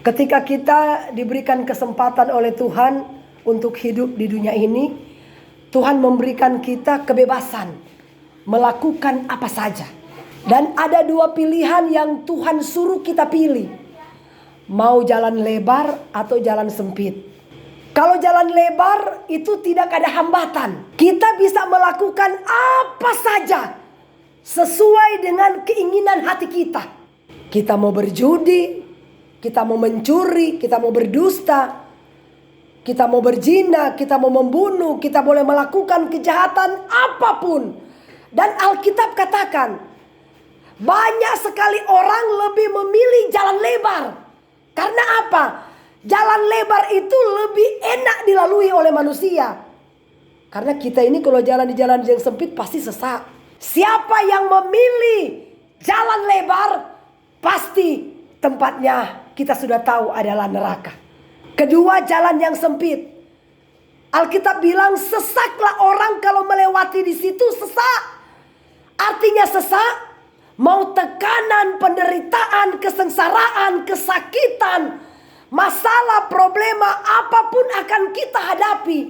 Ketika kita diberikan kesempatan oleh Tuhan untuk hidup di dunia ini, Tuhan memberikan kita kebebasan melakukan apa saja. Dan ada dua pilihan yang Tuhan suruh kita pilih. Mau jalan lebar atau jalan sempit. Kalau jalan lebar itu tidak ada hambatan. Kita bisa melakukan apa saja sesuai dengan keinginan hati kita. Kita mau berjudi, kita mau mencuri, kita mau berdusta, kita mau berzina, kita mau membunuh, kita boleh melakukan kejahatan apapun. Dan Alkitab katakan, banyak sekali orang lebih memilih jalan lebar. Karena apa? Jalan lebar itu lebih enak dilalui oleh manusia. Karena kita ini kalau jalan di jalan yang sempit pasti sesak. Siapa yang memilih jalan lebar, pasti tempatnya kita sudah tahu adalah neraka. Kedua, jalan yang sempit. Alkitab bilang sesaklah orang kalau melewati di situ, sesak. Artinya sesak, mau tekanan, penderitaan, kesengsaraan, kesakitan, masalah, problema apapun akan kita hadapi.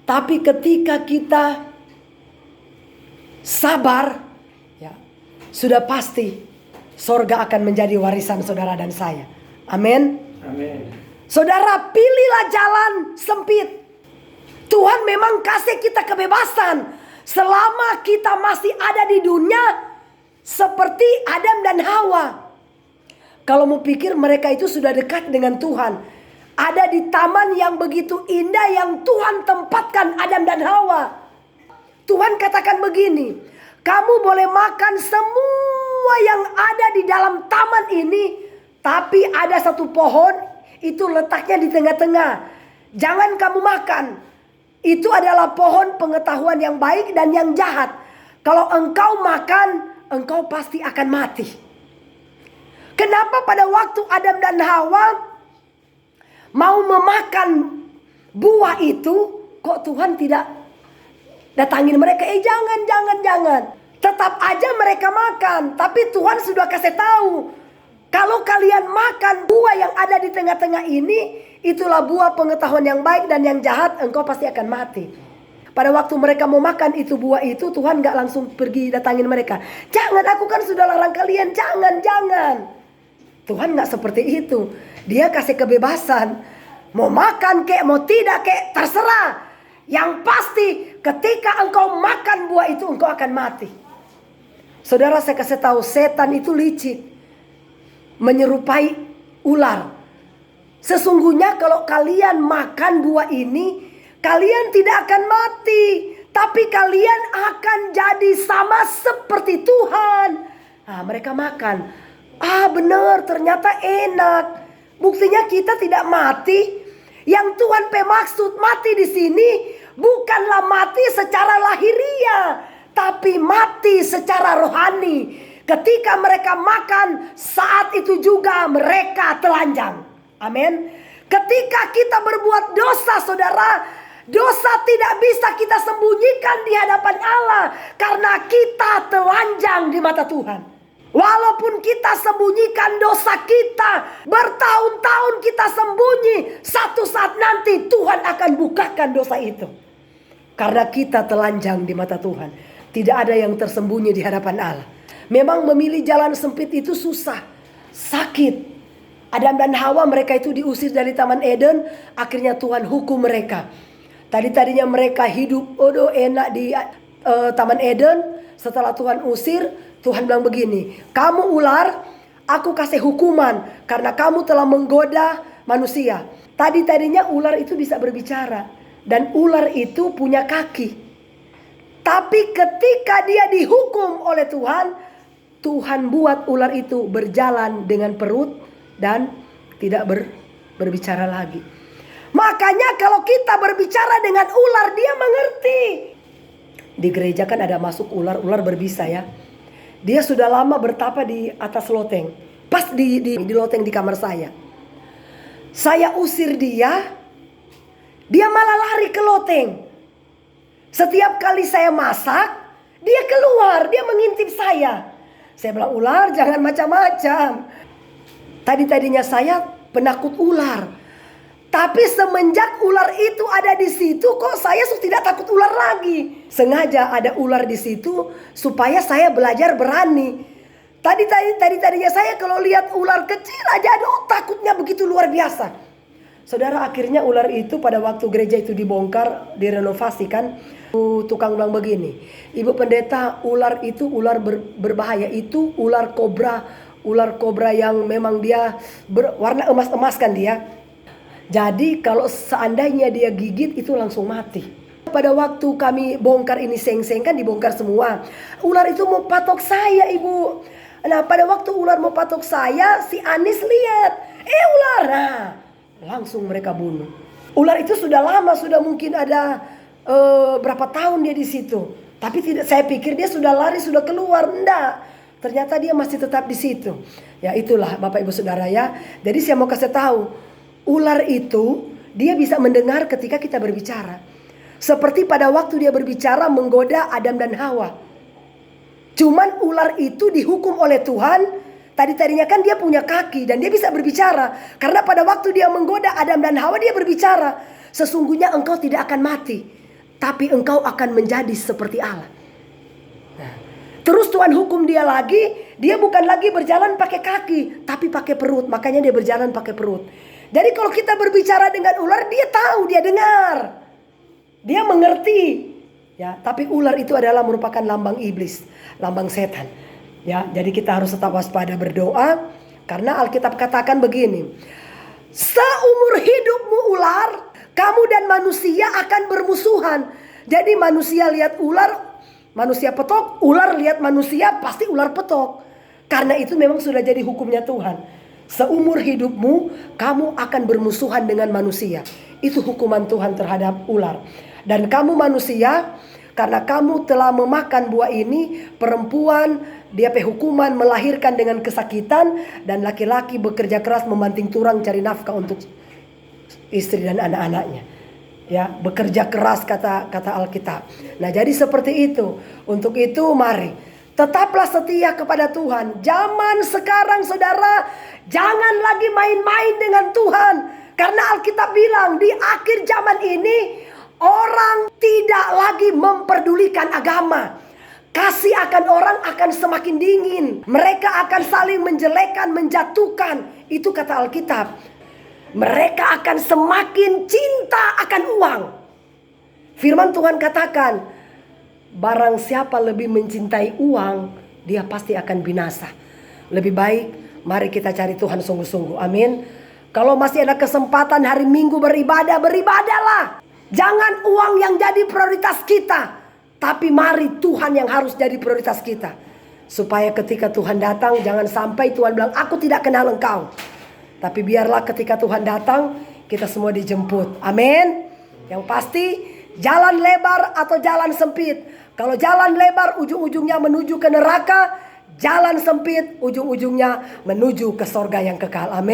Tapi ketika kita sabar, ya, sudah pasti sorga akan menjadi warisan saudara dan saya. Amin. Amin. Saudara, pilihlah jalan sempit. Tuhan memang kasih kita kebebasan selama kita masih ada di dunia, seperti Adam dan Hawa. Kalau mau pikir mereka itu sudah dekat dengan Tuhan, ada di taman yang begitu indah yang Tuhan tempatkan Adam dan Hawa. Tuhan katakan begini, kamu boleh makan semua yang ada di dalam taman ini, tapi ada satu pohon, itu letaknya di tengah-tengah. Jangan kamu makan. Itu adalah pohon pengetahuan yang baik dan yang jahat. Kalau engkau makan, engkau pasti akan mati. Kenapa pada waktu Adam dan Hawa mau memakan buah itu, kok Tuhan tidak datangin mereka? Jangan. Tetap aja mereka makan. Tapi Tuhan sudah kasih tahu, kalau kalian makan buah yang ada di tengah-tengah ini, itulah buah pengetahuan yang baik dan yang jahat, engkau pasti akan mati. Pada waktu mereka mau makan itu buah itu, Tuhan gak langsung pergi datangin mereka. Jangan, aku kan sudah larang kalian, jangan. Tuhan gak seperti itu. Dia kasih kebebasan. Mau makan kek, mau tidak kek, terserah. Yang pasti ketika engkau makan buah itu, engkau akan mati. Saudara, saya kasih tahu, setan itu licik, menyerupai ular. Sesungguhnya kalau kalian makan buah ini, kalian tidak akan mati, tapi kalian akan jadi sama seperti Tuhan. Nah, mereka makan. Benar, ternyata enak. Buktinya kita tidak mati. Yang Tuhan maksud mati di sini bukanlah mati secara lahiriah, tapi mati secara rohani. Ketika mereka makan, saat itu juga mereka telanjang. Amin. Ketika kita berbuat dosa, saudara, dosa tidak bisa kita sembunyikan di hadapan Allah, karena kita telanjang di mata Tuhan. Walaupun kita sembunyikan dosa kita, bertahun-tahun kita sembunyi, satu saat nanti Tuhan akan bukakan dosa itu. Karena kita telanjang di mata Tuhan. Tidak ada yang tersembunyi di hadapan Allah. Memang memilih jalan sempit itu susah, sakit. Adam dan Hawa, mereka itu diusir dari Taman Eden. Akhirnya Tuhan hukum mereka. Tadinya mereka hidup enak di Taman Eden. Setelah Tuhan usir, Tuhan bilang begini, kamu ular, aku kasih hukuman karena kamu telah menggoda manusia. Tadinya ular itu bisa berbicara, dan ular itu punya kaki. Tapi ketika dia dihukum oleh Tuhan, Tuhan buat ular itu berjalan dengan perut dan tidak berbicara lagi. Makanya kalau kita berbicara dengan ular, dia mengerti. Di gereja kan ada masuk ular berbisa ya. Dia sudah lama bertapa di atas loteng. Pas di loteng di kamar saya. Saya usir dia malah lari ke loteng. Setiap kali saya masak, dia keluar, dia mengintip saya. Saya bilang, ular jangan macam-macam. Tadinya saya penakut ular. Tapi semenjak ular itu ada di situ, kok saya tidak takut ular lagi. Sengaja ada ular di situ supaya saya belajar berani. Tadinya saya kalau lihat ular kecil aja, aduh takutnya begitu luar biasa. Saudara, akhirnya ular itu pada waktu gereja itu dibongkar, direnovasi kan, tukang bilang begini, Ibu pendeta, ular itu ular berbahaya, itu ular kobra yang memang dia berwarna emas-emas kan dia. Jadi kalau seandainya dia gigit itu langsung mati. Pada waktu kami bongkar ini seng-seng kan dibongkar semua, ular itu mau patok saya, Ibu. Nah pada waktu ular mau patok saya, si Anis lihat, ular, nah langsung mereka bunuh. Ular itu sudah lama, sudah mungkin ada berapa tahun dia di situ. Tapi tidak, saya pikir dia sudah lari, sudah keluar. Enggak, ternyata dia masih tetap di situ. Ya itulah Bapak Ibu Saudara ya. Jadi saya mau kasih tahu, ular itu dia bisa mendengar ketika kita berbicara. Seperti pada waktu dia berbicara menggoda Adam dan Hawa. Cuman ular itu dihukum oleh Tuhan. Tadinya kan dia punya kaki dan dia bisa berbicara. Karena pada waktu dia menggoda Adam dan Hawa, dia berbicara, sesungguhnya engkau tidak akan mati, tapi engkau akan menjadi seperti Allah. Nah, terus Tuhan hukum dia lagi. Dia bukan lagi berjalan pakai kaki, tapi pakai perut. Makanya dia berjalan pakai perut. Jadi kalau kita berbicara dengan ular, dia tahu, dia dengar, dia mengerti. Ya, tapi ular itu adalah merupakan lambang iblis, lambang setan. Ya, jadi kita harus tetap waspada berdoa, karena Alkitab katakan begini, seumur hidupmu ular, kamu dan manusia akan bermusuhan. Jadi manusia lihat ular, manusia petok, ular lihat manusia, pasti ular petok. Karena itu memang sudah jadi hukumnya Tuhan. Seumur hidupmu kamu akan bermusuhan dengan manusia. Itu hukuman Tuhan terhadap ular. Dan kamu manusia, karena kamu telah memakan buah ini, perempuan dia hukuman melahirkan dengan kesakitan, dan laki-laki bekerja keras membanting tulang cari nafkah untuk istri dan anak-anaknya. Ya, bekerja keras kata Alkitab. Nah, jadi seperti itu. Untuk itu mari tetaplah setia kepada Tuhan. Zaman sekarang saudara, jangan lagi main-main dengan Tuhan. Karena Alkitab bilang di akhir zaman ini orang tidak lagi memperdulikan agama. Kasih akan orang akan semakin dingin. Mereka akan saling menjelekkan, menjatuhkan. Itu kata Alkitab. Mereka akan semakin cinta akan uang. Firman Tuhan katakan, barang siapa lebih mencintai uang, dia pasti akan binasa. Lebih baik mari kita cari Tuhan sungguh-sungguh. Amin. Kalau masih ada kesempatan hari Minggu beribadah, beribadahlah. Jangan uang yang jadi prioritas kita, tapi mari Tuhan yang harus jadi prioritas kita. Supaya ketika Tuhan datang, jangan sampai Tuhan bilang, aku tidak kenal engkau. Tapi biarlah ketika Tuhan datang, kita semua dijemput. Amin. Yang pasti, jalan lebar atau jalan sempit. Kalau jalan lebar, ujung-ujungnya menuju ke neraka. Jalan sempit, ujung-ujungnya menuju ke sorga yang kekal. Amin.